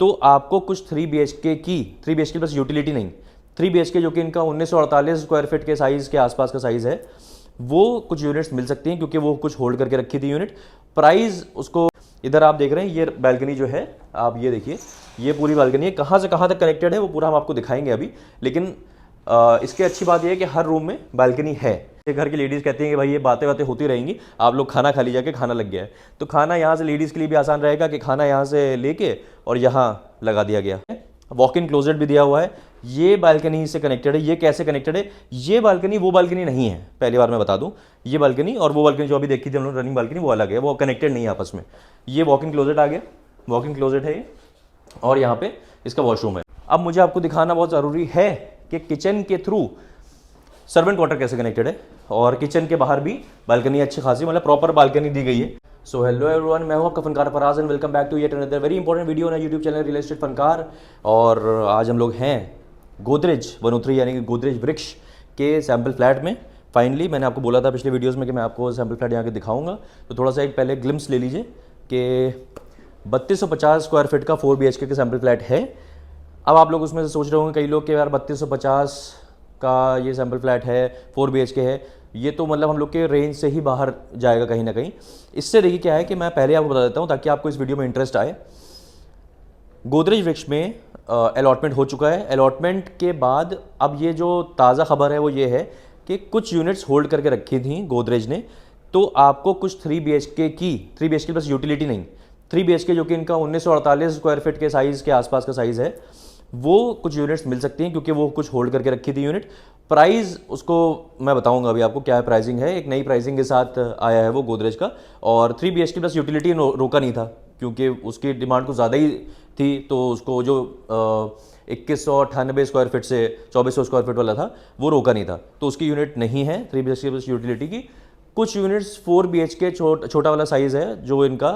तो आपको कुछ 3 BHK की 3 BHK प्लस यूटिलिटी नहीं, 3 BHK जो कि इनका 1948 स्क्वायर फीट के साइज़ के आसपास का साइज़ है, वो कुछ यूनिट्स मिल सकती हैं क्योंकि वो कुछ होल्ड करके रखी थी यूनिट। प्राइस उसको इधर आप देख रहे हैं, ये बालकनी जो है आप ये देखिए, ये पूरी बालकनी है, कहाँ से कहाँ तक कनेक्टेड है वो पूरा हम आपको दिखाएंगे अभी। लेकिन इसकी अच्छी बात यह है कि हर रूम में बालकनी है। घर की लेडीज़ कहती हैं कि भाई ये बातें होती रहेंगी, आप लोग खाना खा लीजिए, खाना लग गया है, तो खाना यहाँ से लेडीज़ के लिए भी आसान रहेगा कि खाना यहाँ से लेके और यहाँ लगा दिया गया है। वॉक इन क्लोजेट भी दिया हुआ है। ये बालकनी से कनेक्टेड है। ये कैसे कनेक्टेड है? ये बालकनी वो बालकनी नहीं है, पहली बार मैं बता दूं, ये बालकनी और वो बालकनी जो अभी देखी थी हम लोग रनिंग बालकनी, वो अलग है, वो कनेक्टेड नहीं है आपस में। ये वॉक इन क्लोजेट आ गया, वॉक इन क्लोजेट है ये, और यहाँ पे इसका वॉशरूम है। अब मुझे आपको दिखाना बहुत ज़रूरी है कि किचन के थ्रू सर्वेंट क्वार्टर कैसे कनेक्टेड है, और किचन के बाहर भी बालकनी अच्छी खासी, मतलब प्रॉपर बालकनी दी गई है। सो हेलो एवरीवन, मैं हूं आपका फनकार Faraz and welcome back to yet another very important video on YouTube channel real estate Funkaar. और आज हम लोग हैं गोदरेज 103 यानी कि गोदरेज वृक्ष के सैम्पल फ्लैट में। फाइनली मैंने आपको बोला था पिछले वीडियोज़ में कि मैं आपको सैम्पल फ्लैट यहाँ के दिखाऊंगा, तो थोड़ा सा एक पहले ग्लिम्स ले लीजिए कि 3250 स्क्वायर फीट का 4 BHK का सैम्पल फ्लैट है। अब आप लोग उसमें से सोच रहे होंगे कई लोग कि यार 3250 का ये सैम्पल फ्लैट है, 4 BHK है, ये तो मतलब हम लोग के रेंज से ही बाहर जाएगा कहीं ना कहीं। इससे देखिए क्या है कि मैं पहले आपको बता देता हूँ ताकि आपको इस वीडियो में इंटरेस्ट आए। गोदरेज वृक्ष में अलॉटमेंट हो चुका है। अलॉटमेंट के बाद अब ये जो ताज़ा खबर है वो ये है कि कुछ यूनिट्स होल्ड करके रखी थी गोदरेज ने, तो आपको कुछ 3 BHK की 3 BHK प्लस यूटिलिटी नहीं, 3 BHK जो कि इनका 1948 स्क्वायर फीट के साइज़ के आसपास का साइज़ है, वो कुछ यूनिट्स मिल सकती हैं क्योंकि वो कुछ होल्ड करके रखी थी यूनिट। प्राइस उसको मैं बताऊंगा अभी आपको क्या है प्राइसिंग है, एक नई प्राइसिंग के साथ आया है वो गोदरेज का। और 3 BHK प्लस यूटिलिटी रोका नहीं था क्योंकि उसकी डिमांड कुछ ज़्यादा ही थी, तो उसको जो 2198 स्क्वायर फीट से 2400 स्क्वायर फीट वाला था वो रोका नहीं था, तो उसकी यूनिट नहीं है 3 BHK प्लस यूटिलिटी की। कुछ यूनिट्स 4 BHK छोटा वाला साइज़ है जो इनका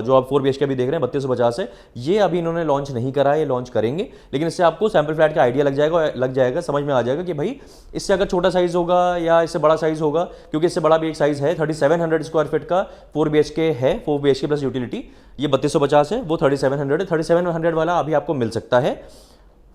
जो आप 4 BHK भी देख रहे हैं 3250 है, ये अभी इन्होंने लॉन्च नहीं करा है, ये लॉन्च करेंगे। लेकिन इससे आपको सैम्पल फ्लैट का आइडिया लग जाएगा, समझ में आ जाएगा कि भाई इससे अगर छोटा साइज़ होगा या इससे बड़ा साइज़ होगा, क्योंकि इससे बड़ा भी एक साइज़ है 3700 स्क्वायर फीट का 4 BHK है, 4 BHK प्लस यूटिलिटी। ये 3250 है, वो 3700 है। 3700 वाला अभी आपको मिल सकता है।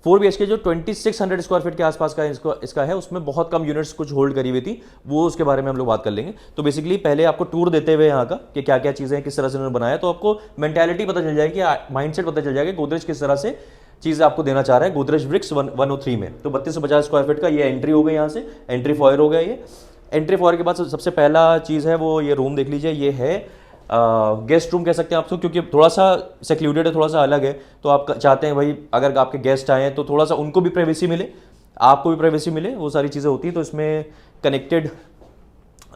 4 BHK जो 2600 स्क्वायर फीट के आसपास का इसका है, उसमें बहुत कम यूनिट्स कुछ होल्ड करी हुई थी, वो उसके बारे में हम लोग बात कर लेंगे। तो बेसिकली पहले आपको टूर देते हुए यहाँ का कि क्या क्या चीज़ें हैं, किस तरह से उन्होंने बनाया, तो आपको मेंटालिटी पता चल जाएगी, माइंडसेट पता चल जाएगा गोदरेज किस तरह से चीज़ें आपको देना चाह रहा है गोदरेज वृक्ष 103 में। तो 3250 स्क्वायर फीट का ये एंट्री हो गई, यहाँ से एंट्री फॉयर हो गया। ये एंट्री फॉयर के बाद सबसे पहला चीज़ है वो ये रूम देख लीजिए, ये है गेस्ट रूम कह सकते हैं आप, क्योंकि थोड़ा सा सेक्लूडेड है, थोड़ा सा अलग है, तो आप चाहते हैं भाई अगर आपके गेस्ट आए हैं तो थोड़ा सा उनको भी प्राइवेसी मिले, आपको भी प्राइवेसी मिले, वो सारी चीज़ें होती हैं। तो इसमें कनेक्टेड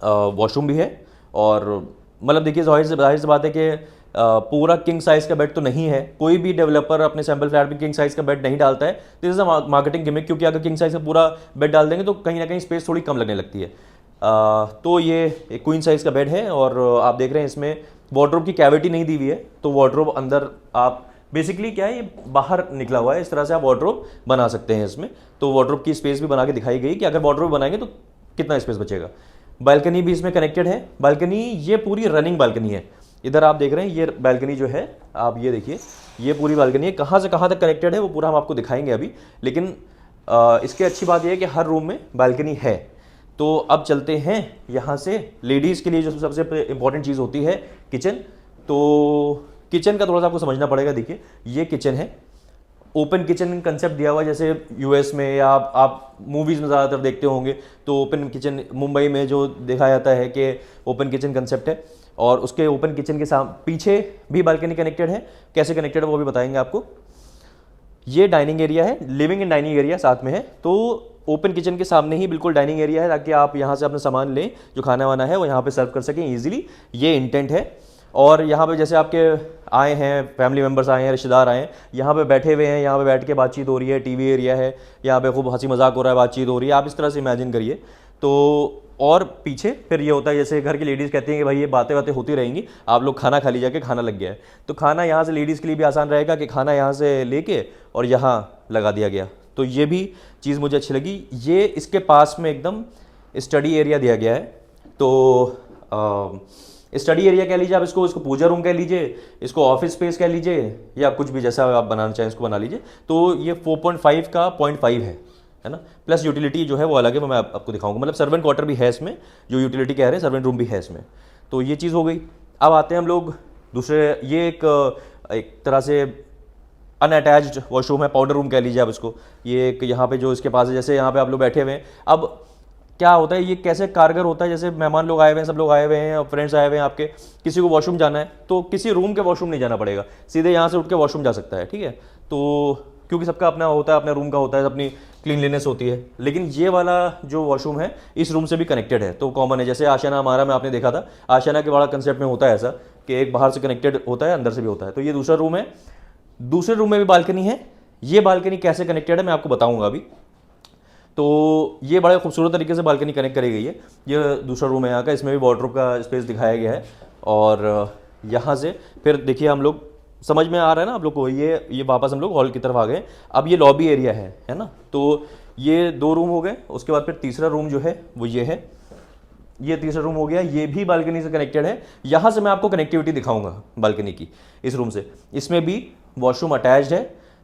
वॉशरूम भी है, और मतलब देखिए जाहिर सी बात है कि पूरा किंग साइज़ का बेड तो नहीं है, कोई भी डेवलपर अपने सैम्पल फ्लैट में किंग साइज़ का बेड नहीं डालता है। This is a marketing gimmick, क्योंकि अगर किंग साइज़ का पूरा बेड डाल देंगे तो कहीं ना कहीं स्पेस थोड़ी कम लगने लगती है। तो ये एक क्वीन साइज़ का बेड है, और आप देख रहे हैं इसमें वार्डरोब की कैविटी नहीं दी हुई है, तो वार्डरोब अंदर आप बेसिकली क्या है ये बाहर निकला हुआ है, इस तरह से आप वार्डरोब बना सकते हैं इसमें। तो वार्डरोब की स्पेस भी बना के दिखाई गई कि अगर वार्डरोब बनाएंगे तो कितना स्पेस बचेगा। बालकनी भी इसमें कनेक्टेड है। बालकनी ये पूरी रनिंग बालकनी है, इधर आप देख रहे हैं, ये बालकनी जो है आप ये देखिए, ये पूरी बालकनी है, कहाँ से कहाँ तक कनेक्टेड है वो पूरा हम आपको दिखाएंगे अभी। लेकिन इसकी अच्छी बात यह है कि हर रूम में बालकनी है। तो अब चलते हैं यहाँ से लेडीज़ के लिए जो सबसे इंपॉर्टेंट चीज़ होती है किचन। तो किचन का थोड़ा सा आपको समझना पड़ेगा। देखिए ये किचन है, ओपन किचन कंसेप्ट दिया हुआ है, जैसे यूएस में या आप मूवीज़ में ज़्यादातर देखते होंगे, तो ओपन किचन मुंबई में जो देखा जाता है कि ओपन किचन कंसेप्ट है, और उसके ओपन किचन के पीछे भी बालकनी कनेक्टेड है। कैसे कनेक्टेड है वो भी बताएंगे आपको। ये डाइनिंग एरिया है, लिविंग एंड डाइनिंग एरिया साथ में है, तो ओपन किचन के सामने ही बिल्कुल डाइनिंग एरिया है, ताकि आप यहाँ से अपना सामान लें, जो खाना वाना है वो यहाँ पे सर्व कर सकें इजीली। ये इंटेंट है। और यहाँ पे जैसे आपके आए हैं फैमिली मेम्बर्स आए हैं, रिश्तेदार आए हैं, यहाँ पे बैठे हुए हैं, यहाँ पे बैठ के बातचीत हो रही है, टीवी एरिया है, यहाँ पे खूब हंसी मजाक हो रहा है, बातचीत हो रही है, आप इस तरह से इमेजिन करिए। तो और पीछे फिर ये होता है जैसे घर की लेडीज़ कहती हैं कि भाई ये बातें होती रहेंगी, आप लोग खाना खा लीजिए, खाना लग गया है, तो खाना यहाँ से लेडीज़ के लिए भी आसान रहेगा कि खाना यहाँ से लेके और यहाँ लगा दिया गया। तो ये भी चीज़ मुझे अच्छी लगी। ये इसके पास में एकदम स्टडी एरिया दिया गया है, तो स्टडी एरिया कह लीजिए आप इसको, इसको पूजा रूम कह लीजिए, इसको ऑफिस स्पेस कह लीजिए, या कुछ भी जैसा आप बनाना चाहें इसको बना लीजिए। तो ये 4.5 का 0.5 है ना। प्लस यूटिलिटी जो है वो अलग है, वो मैं आपको दिखाऊंगा। मतलब सर्वेंट क्वार्टर भी है इसमें, जो यूटिलिटी कह रहे हैं सर्वेंट रूम भी है इसमें। तो ये चीज़ हो गई। अब आते हैं हम लोग दूसरे, ये एक तरह से अनअटैच्ड वॉशरूम है, पाउडर रूम कह लीजिए आप इसको। ये एक यहाँ पे जो इसके पास है, जैसे यहाँ पे आप लोग बैठे हुए हैं, अब क्या होता है, ये कैसे कारगर होता है, जैसे मेहमान लोग आए हुए हैं, सब लोग आए हुए हैं और फ्रेंड्स आए हुए हैं आपके, किसी को वॉशरूम जाना है तो किसी रूम के वॉशरूम नहीं जाना पड़ेगा, सीधे यहाँ से उठ के वॉशरूम जा सकता है, ठीक है। तो क्योंकि सबका अपना होता है, अपने रूम का होता है, अपनी क्लीनलीनेस होती है। लेकिन ये वाला जो वॉशरूम है इस रूम से भी कनेक्टेड है, तो कॉमन है। जैसे आशियाना हमारा में आपने देखा था, आशियाना के बड़ा कंसेप्ट में होता है ऐसा कि एक बाहर से कनेक्टेड होता है, अंदर से भी होता है। तो ये दूसरा रूम है। दूसरे रूम में भी बालकनी है। ये बालकनी कैसे कनेक्टेड है मैं आपको बताऊंगा अभी। तो ये बड़े खूबसूरत तरीके से बालकनी कनेक्ट करी गई है। ये दूसरा रूम है यहाँ का, इसमें भी वार्डरोब का स्पेस दिखाया गया है। और यहाँ से फिर देखिए, हम लोग समझ में आ रहा है ना आप लोग को, ये वापस हम लोग हॉल की तरफ आ गए। अब ये लॉबी एरिया है ना। तो ये 2 रूम हो गए। उसके बाद फिर तीसरा रूम जो है वो ये है, ये तीसरा रूम हो गया। ये भी बालकनी से कनेक्टेड है। यहाँ से मैं आपको कनेक्टिविटी दिखाऊंगा बालकनी की, इस रूम से। इसमें भी वॉशरूम अटैच्ड है।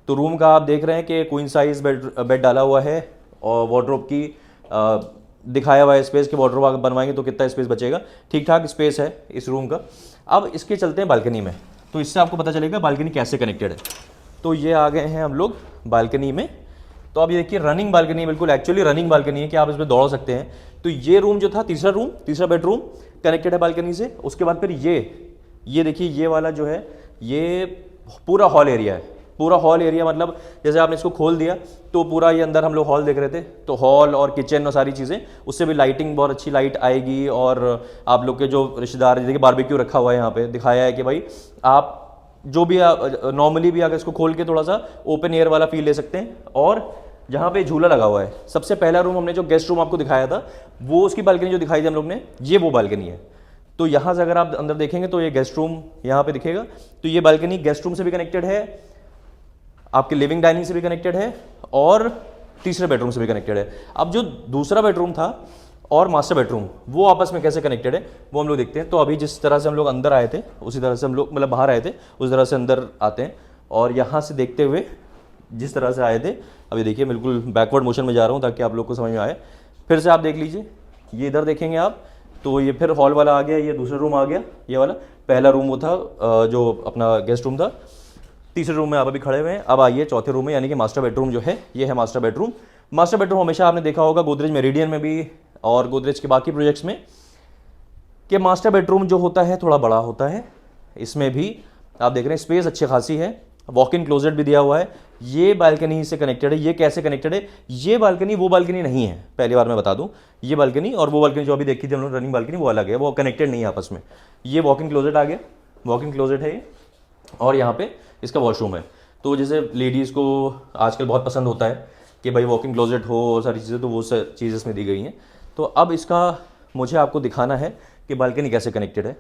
तो रूम का आप देख रहे हैं कि क्वीन साइज बेड डाला हुआ है, और वार्डरोब की दिखाया हुआ है स्पेस कि वार्डरोब अगर बनवाएंगे तो कितना स्पेस बचेगा। ठीक ठाक स्पेस है इस रूम का। अब इसके चलते हैं बालकनी में, तो इससे आपको पता चलेगा बालकनी कैसे कनेक्टेड है। तो ये आ गए हैं हम लोग बालकनी में। तो अब ये देखिए, रनिंग बालकनी, बिल्कुल एक्चुअली रनिंग बालकनी है कि आप इसमें दौड़ सकते हैं। तो ये रूम जो था, तीसरा रूम, तीसरा बेडरूम कनेक्टेड है बालकनी से। उसके बाद फिर ये देखिए, ये वाला जो है ये पूरा हॉल एरिया है। पूरा हॉल एरिया मतलब जैसे आपने इसको खोल दिया तो पूरा ये अंदर हम लोग हॉल देख रहे थे, तो हॉल और किचन और सारी चीज़ें, उससे भी लाइटिंग, बहुत अच्छी लाइट आएगी। और आप लोग के जो रिश्तेदार, देखिए बारबेक्यू रखा हुआ है यहाँ पे, दिखाया है कि भाई आप जो भी नॉर्मली भी अगर इसको खोल के थोड़ा सा ओपन एयर वाला फील ले सकते हैं। और जहाँ पे झूला लगा हुआ है, सबसे पहला रूम हमने जो गेस्ट रूम आपको दिखाया था, वो उसकी बालकनी जो दिखाई थी हम लोग ने, ये वो बालकनी है। तो यहाँ से अगर आप अंदर देखेंगे तो ये गेस्ट रूम यहाँ पे दिखेगा। तो ये बालकनी गेस्ट रूम से भी कनेक्टेड है, आपके लिविंग डाइनिंग से भी कनेक्टेड है, और तीसरे बेडरूम से भी कनेक्टेड है। अब जो दूसरा बेडरूम था और मास्टर बेडरूम, वो आपस में कैसे कनेक्टेड है वो हम लोग देखते हैं। तो अभी जिस तरह से हम लोग अंदर आए थे उसी तरह से हम लोग, मतलब बाहर आए थे उस तरह से अंदर आते हैं। और यहाँ से देखते हुए जिस तरह से आए थे, अभी देखिए बिल्कुल बैकवर्ड मोशन में जा रहा हूँ ताकि आप लोग को समझ में आए। फिर से आप देख लीजिए, ये इधर देखेंगे आप तो ये फिर हॉल वाला आ गया, ये दूसरा रूम आ गया, ये वाला पहला रूम वो था जो अपना गेस्ट रूम था। तीसरे रूम में आप अभी खड़े हुए हैं। अब आइए चौथे रूम में, यानी कि मास्टर बेडरूम जो है, ये है मास्टर बेडरूम। मास्टर बेडरूम हमेशा आपने देखा होगा गोदरेज मेरिडियन में भी और गोदरेज के बाकी प्रोजेक्ट्स में कि मास्टर बेडरूम जो होता है थोड़ा बड़ा होता है। इसमें भी आप देख रहे हैं स्पेस अच्छी खासी है, वॉक इन क्लोजेट भी दिया हुआ है। ये बालकनी से कनेक्टेड है। ये कैसे कनेक्टेड है? ये बालकनी वो बालकनी नहीं है, पहली बार मैं बता दूं। ये बालकनी और वो बालकनी जो अभी देखी थी हम लोग रनिंग बालकनी, वो अलग है, वो कनेक्टेड नहीं है आपस में। ये वॉक इन क्लोजेट आ गया, वॉक इन क्लोजेट है ये, और यहाँ पे इसका वॉशरूम है। तो जैसे लेडीज़ को आजकल बहुत पसंद होता है कि भाई वॉक इन क्लोजेट हो और सारी चीज़ें, तो वो चीज़ें इसमें दी गई हैं। तो अब इसका मुझे आपको दिखाना है कि बालकनी कैसे कनेक्टेड है।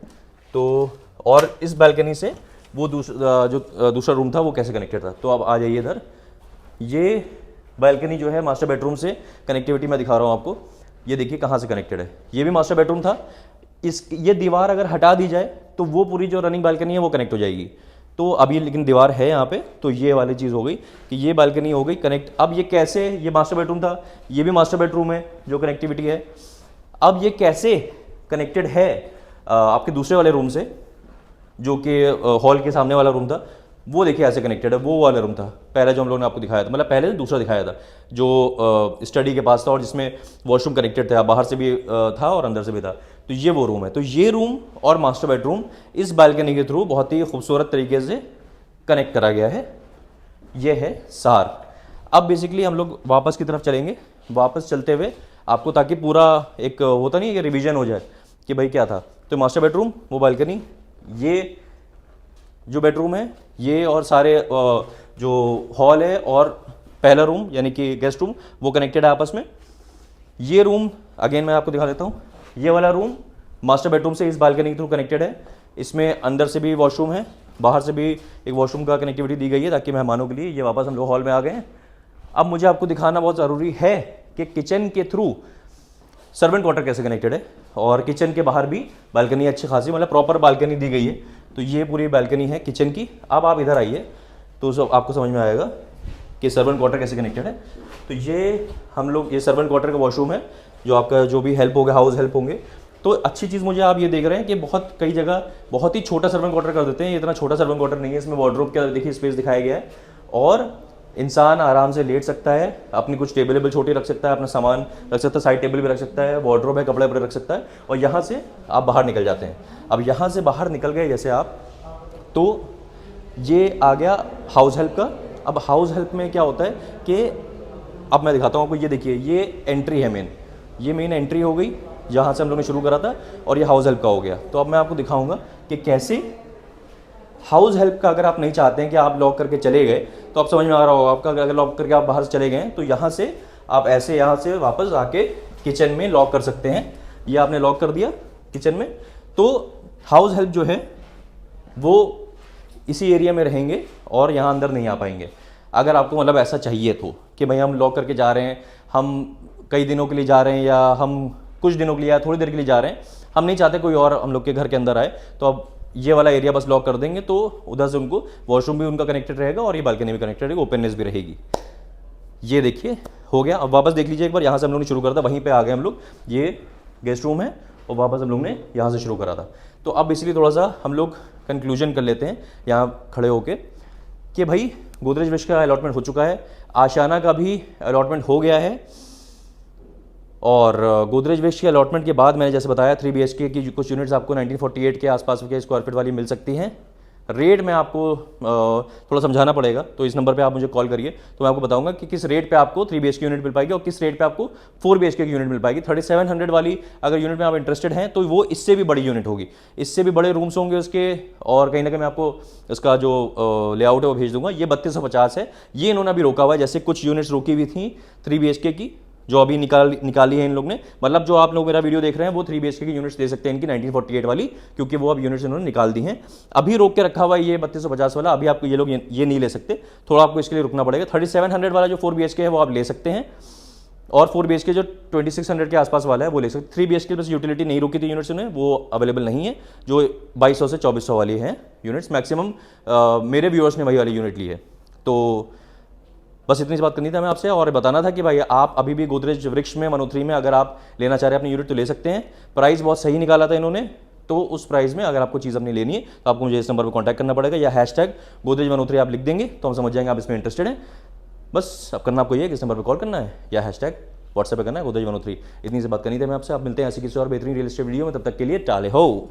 तो और इस बालकनी से वो दूसरा रूम था वो कैसे कनेक्टेड था। तो अब आ जाइए इधर। ये बालकनी जो है मास्टर बेडरूम से कनेक्टिविटी मैं दिखा रहा हूँ आपको। ये देखिए कहाँ से कनेक्टेड है। ये भी मास्टर बेडरूम था। ये दीवार अगर हटा दी जाए तो वो पूरी जो रनिंग बालकनी है वो कनेक्ट हो जाएगी। तो अभी लेकिन दीवार है यहाँ पे, तो ये वाली चीज़ हो गई कि ये बालकनी हो गई कनेक्ट। अब ये कैसे, ये मास्टर बेडरूम था, ये भी मास्टर बेडरूम है जो कनेक्टिविटी है। अब ये कैसे कनेक्टेड है आपके दूसरे वाले रूम से, जो कि हॉल के सामने वाला रूम था, वो देखिए ऐसे कनेक्टेड है। वो वाला रूम था पहले जो हम लोगों ने आपको दिखाया था, मतलब पहले दूसरा दिखाया था जो स्टडी के पास था और जिसमें वॉशरूम कनेक्टेड था, बाहर से भी था और अंदर से भी था। तो ये वो रूम है। तो ये रूम और मास्टर बेडरूम इस बालकनी के थ्रू बहुत ही खूबसूरत तरीके से कनेक्ट करा गया है। ये है सार। अब बेसिकली हम लोग वापस की तरफ चलेंगे, वापस चलते हुए आपको, ताकि पूरा एक होता नहीं है कि रिवीजन हो जाए कि भाई क्या था। तो मास्टर बेडरूम, वो बालकनी, ये जो बेडरूम है, ये और सारे जो हॉल है और पहला रूम यानी कि गेस्ट रूम, वो कनेक्टेड है आपस में। ये रूम अगेन मैं आपको दिखा देता हूँ। ये वाला रूम मास्टर बेडरूम से इस बालकनी के थ्रू कनेक्टेड है। इसमें अंदर से भी वॉशरूम है, बाहर से भी एक वॉशरूम का कनेक्टिविटी दी गई है ताकि मेहमानों के लिए। ये वापस हम लोग हॉल में आ गए हैं। अब मुझे आपको दिखाना बहुत ज़रूरी है कि किचन के थ्रू सर्वेंट क्वार्टर कैसे कनेक्टेड है, और किचन के बाहर भी बालकनी अच्छी खासी, मतलब प्रॉपर बालकनी दी गई है। तो ये पूरी बालकनी है किचन की। अब आप इधर आइए तो सब आपको समझ में आएगा कि सर्वेंट क्वार्टर कैसे कनेक्टेड है। तो ये हम लोग, ये सर्वेंट क्वार्टर का वॉशरूम है, जो आपका जो भी हेल्प होगा, हाउस हेल्प होंगे। तो अच्छी चीज़ मुझे आप ये देख रहे हैं कि बहुत कई जगह बहुत ही छोटा सर्वेंट क्वार्टर कर देते हैं। ये इतना छोटा सर्वेंट क्वार्टर नहीं है, इसमें वार्डरोब का देखिए स्पेस दिखाया गया है, और इंसान आराम से लेट सकता है, अपनी कुछ टेबल वेबल छोटी रख सकता है, अपना सामान रख सकता है, साइड टेबल भी रख सकता है, वार्डरोब है, कपड़े वपड़े रख सकता है, और यहाँ से आप बाहर निकल जाते हैं। अब यहाँ से बाहर निकल गए जैसे आप, तो ये आ गया हाउस हेल्प का। अब हाउस हेल्प में क्या होता है कि अब मैं दिखाता हूँ आपको, ये देखिए ये एंट्री है मेन, ये मेन एंट्री हो गई जहाँ से हम लोग ने शुरू करा था, और ये हाउस हेल्प का हो गया। तो अब मैं आपको दिखाऊंगा कि कैसे हाउस हेल्प का, अगर आप नहीं चाहते हैं कि आप लॉक करके चले गए, तो आप समझ में आ रहा होगा आपका, अगर लॉक करके आप बाहर से चले गए तो यहाँ से आप ऐसे यहाँ से वापस आके किचन में लॉक कर सकते हैं। ये आपने लॉक कर दिया किचन में, तो हाउस हेल्प जो है वो इसी एरिया में रहेंगे और यहाँ अंदर नहीं आ पाएंगे। अगर आपको मतलब ऐसा चाहिए तो कि भाई हम लॉक करके जा रहे हैं, हम कई दिनों के लिए जा रहे हैं, या हम कुछ दिनों के लिए या थोड़ी देर के लिए जा रहे हैं, हम नहीं चाहते कोई और हम लोग के घर के अंदर आए, तो अब ये वाला एरिया बस लॉक कर देंगे, तो उधर से उनको वॉशरूम भी उनका कनेक्टेड रहेगा और ये बालकनी भी कनेक्टेड रहेगी, ओपननेस भी रहेगी। ये देखिए हो गया। अब वापस देख लीजिए एक बार, यहाँ से हम लोग ने शुरू करा था, वहीं पे आ गए हम लोग, ये गेस्ट रूम है और वापस हम लोग ने यहाँ से शुरू करा था। तो अब इसलिए थोड़ा सा हम लोग कंक्लूजन कर लेते हैं यहाँ खड़े होके कि भाई गोदरेज विश का अलॉटमेंट हो चुका है, आशियाना का भी अलॉटमेंट हो गया है, और गोदरेज वेस्ट के अलॉटमेंट के बाद मैंने जैसे बताया 3 BHK की कुछ यूनिट्स आपको 1948 के आसपास के स्क्वायर फीट वाली मिल सकती हैं। रेट में आपको थोड़ा समझाना पड़ेगा, तो इस नंबर पे आप मुझे कॉल करिए, तो मैं आपको बताऊंगा कि किस रेट पे आपको 3 BHK यूनिट मिल पाएगी और किस रेट पे आपको 4 BHK की यूनिट मिल पाएगी। 3700 वाली अगर यूनिट में आप इंटरेस्टेड हैं तो वो इससे भी बड़ी यूनिट होगी, इससे भी बड़े रूम्स होंगे उसके, और कहीं ना कहीं मैं आपको इसका जो लेआउट है वो भेज दूंगा। ये 3250 है, ये इन्होंने अभी रोका हुआ है, जैसे कुछ यूनिट्स रोकी हुई थी 3 BHK की जो अभी निकाली है इन लोग ने। मतलब जो आप लोग मेरा वीडियो देख रहे हैं वो 3 BHK की यूनिट्स दे सकते हैं इनकी 1948 वाली, क्योंकि वो अब यूनिट्स इन्होंने निकाल दी हैं। अभी रोक के रखा हुआ है ये 3250 वाला, अभी आपको ये लोग ये नहीं ले सकते, थोड़ा आपको इसके लिए रुकना पड़ेगा। 3700 वाला जो 4 BHK है वो आप ले सकते हैं, और 4 BHK जो 2600 के आसपास वाला है वो ले सकते। 3 BHK बस यूटिलिटी नहीं रुकी थी यूनिट्स में, वो अवेलेबल नहीं है, जो 2200 से 2400 वाली है यूनिट्स मैक्सिमम। मेरे व्यूअर्स ने वही वाली यूनिट ली है। तो बस इतनी सी बात करनी था मैं आपसे, और बताना था कि भाई आप अभी भी गोदरेज वृक्ष में मनोथ्री में अगर आप लेना चाह रहे हैं अपनी यूनिट तो ले सकते हैं। प्राइस बहुत सही निकाला था इन्होंने, तो उस प्राइस में अगर आपको चीज़ अपनी लेनी है तो आपको मुझे इस नंबर पर कॉन्टैक्ट करना पड़ेगा, या हैशटैग गोदरेज मनोथ्री आप लिख देंगे तो हम समझ जाएंगे आप इसमें इंटरेस्टेड हैं। बस अब करना आपको ये कि इस नंबर पर कॉल करना है या हैशटैग व्हाट्सएप पे करना है गोदरेज मनोथ्री। इतनी सी बात करनी थी मैं आपसे। आप मिलते हैं ऐसी किसी और बेहतरीन रियल एस्टेट वीडियो में, तब तक के लिए टाले हो।